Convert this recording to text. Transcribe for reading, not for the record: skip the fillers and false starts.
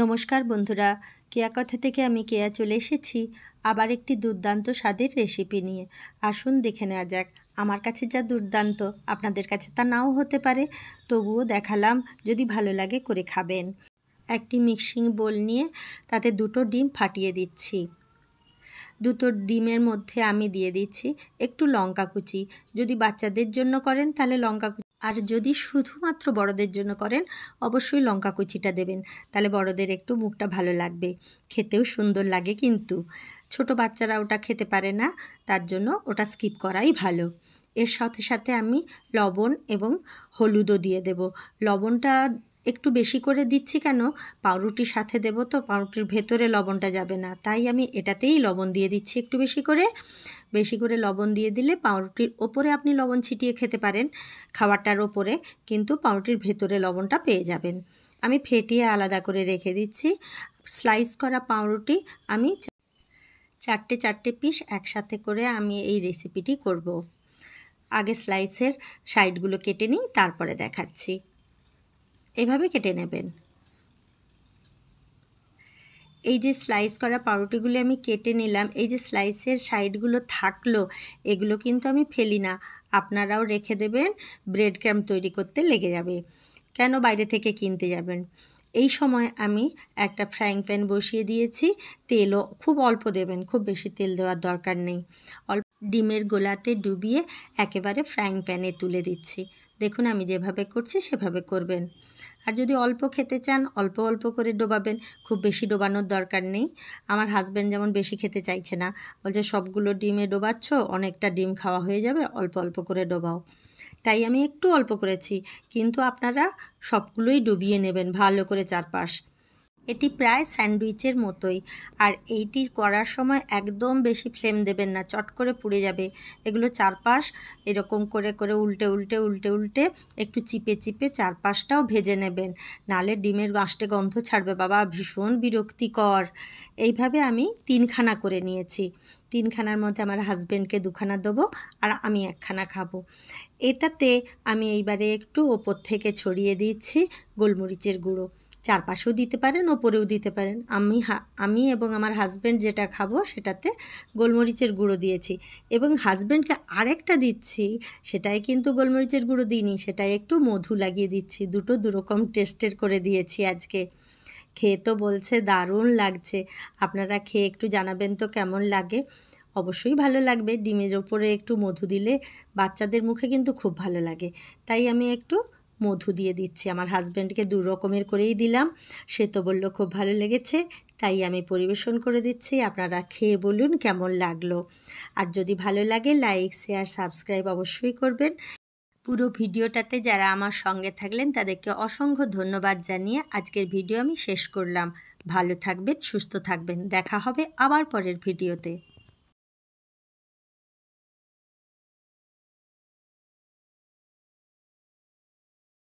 নমস্কার বন্ধুরা, কেয়া কথা থেকে আমি কেয়া চলে এসেছি আবার একটি দুর্দান্ত স্বাদের রেসিপি নিয়ে। আসুন দেখে নেওয়া যাক। আমার কাছে যা দুর্দান্ত আপনাদের কাছে তা নাও হতে পারে, তবুও দেখালাম, যদি ভালো লাগে করে খাবেন। একটি মিক্সিং বোল নিয়ে তাতে 2টো ডিম ফাটিয়ে দিচ্ছি। 2টো ডিমের মধ্যে আমি দিয়ে দিচ্ছি একটু লঙ্কা কুচি। যদি বাচ্চাদের জন্য করেন তাহলে লঙ্কা কুচি, আর যদি শুধুমাত্র বড়দের জন্য করেন অবশ্যই লঙ্কা কুচিটা দেবেন, তাহলে বড়দের একটু মুখটা ভালো লাগবে, খেতেও সুন্দর লাগে। কিন্তু ছোট বাচ্চারা ওটা খেতে পারে না, তার জন্য ওটা স্কিপ করাই ভালো। এর সাথে সাথে আমি লবণ এবং হলুদও দিয়ে দেব। লবণটা একটু বেশি করে দিচ্ছি, কেন পাউরুটির সাথে দেব তো, পাউরুটির ভেতরে লবণটা যাবে না, তাই আমি এটাতেই লবণ দিয়ে দিচ্ছি একটু বেশি করে লবণ দিয়ে দিলে পাউরুটির ওপরে আপনি লবণ ছিটিয়ে খেতে পারেন, খাবারটার ওপরে, কিন্তু পাউরুটির ভেতরে লবণটা পেয়ে যাবেন। আমি ফেটিয়ে আলাদা করে রেখে দিচ্ছি। স্লাইস করা পাউরুটি আমি 4টে পিস একসাথে করে আমি এই রেসিপিটি করব। আগে স্লাইসের সাইডগুলো কেটে নিই, তারপরে দেখাচ্ছি। এভাবে কেটে নেবেন। এই যে স্লাইস করা পাউরুটিগুলো আমি কেটে নিলাম, এই যে স্লাইসের সাইডগুলো থাকলো, এগুলো কিন্তু আমি ফেলি না, আপনারাও রেখে দেবেন, ব্রেড ক্রাম্ব তৈরি করতে লেগে যাবে, কেন বাইরে থেকে কিনতে যাবেন। এই সময় আমি একটা ফ্রাইং প্যান বসিয়ে দিয়েছি, তেলও খুব অল্প দেবেন, খুব বেশি তেল দেওয়ার দরকার নেই। অল্প ডিমের গোলাতে ডুবিয়ে একেবারে ফ্রাইং প্যানে তুলে দিচ্ছি। দেখুন আমি যেভাবে করছি সেভাবে করবেন। আর যদি অল্প খেতে চান অল্প অল্প করে ডোবাবেন, খুব বেশি ডোবানোর দরকার নেই। আমার হাজব্যান্ড যেমন বেশি খেতে চাইছে না, বলছে সবগুলো ডিমে ডোবাচ্ছ, অনেকটা ডিম খাওয়া হয়ে যাবে, অল্প অল্প করে ডোবাও, তাই আমি একটু অল্প করেছি। কিন্তু আপনারা সবগুলোই ডুবিয়ে নেবেন ভালো করে চারপাশ। এটি প্রায় স্যান্ডউইচের মতোই, আর এইটি করার সময় একদম বেশি ফ্লেম দেবেন না, চট করে পুড়ে যাবে। এগুলো চারপাশ এরকম করে করে উল্টে একটু চিপে চারপাশটাও ভেজে নেবেন, নালে ডিমের আষ্টে গন্ধ ছাড়বে বাবা, ভীষণ বিরক্তিকর। এইভাবে আমি 3খানা করে নিয়েছি। 3খানার মধ্যে আমার হাজব্যান্ডকে 2খানা দেবো, আর আমি 1খানা খাবো। এটাতে আমি এইবারে একটু ওপর থেকে ছড়িয়ে দিচ্ছি গোলমরিচের গুঁড়ো। চারপাশেও দিতে পারেন, ওপরেও দিতে পারেন। আমি এবং আমার হাজব্যান্ড যেটা খাবো সেটাতে গোলমরিচের গুঁড়ো দিয়েছি, এবং হাজব্যান্ডকে আরেকটা দিচ্ছি, সেটাই কিন্তু গোলমরিচের গুঁড়ো দিইনি, সেটাই একটু মধু লাগিয়ে দিচ্ছি। দুটো দুরকম টেস্টের করে দিয়েছি আজকে। খেয়ে তো বলছে দারুণ লাগছে, আপনারা খেয়ে একটু জানাবেন তো কেমন লাগে। অবশ্যই ভালো লাগবে, ডিমের ওপরে একটু মধু দিলে বাচ্চাদের মুখে কিন্তু খুব ভালো লাগে, তাই আমি একটু মধু দিয়ে দিচ্ছি। আমার হাজব্যান্ডকে 2 রকমের করেই দিলাম, সে তো বলল খুব ভালো লেগেছে, তাই আমি পরিবেশন করে দিচ্ছি। আপনারা খেয়ে বলুন কেমন লাগলো, আর যদি ভালো লাগে লাইক শেয়ার সাবস্ক্রাইব অবশ্যই করবেন। পুরো ভিডিওটাতে যারা আমার সঙ্গে থাকলেন তাদেরকে অসংখ্য ধন্যবাদ জানিয়ে আজকের ভিডিও আমি শেষ করলাম। ভালো থাকবেন, সুস্থ থাকবেন, দেখা হবে আবার পরের ভিডিওতে।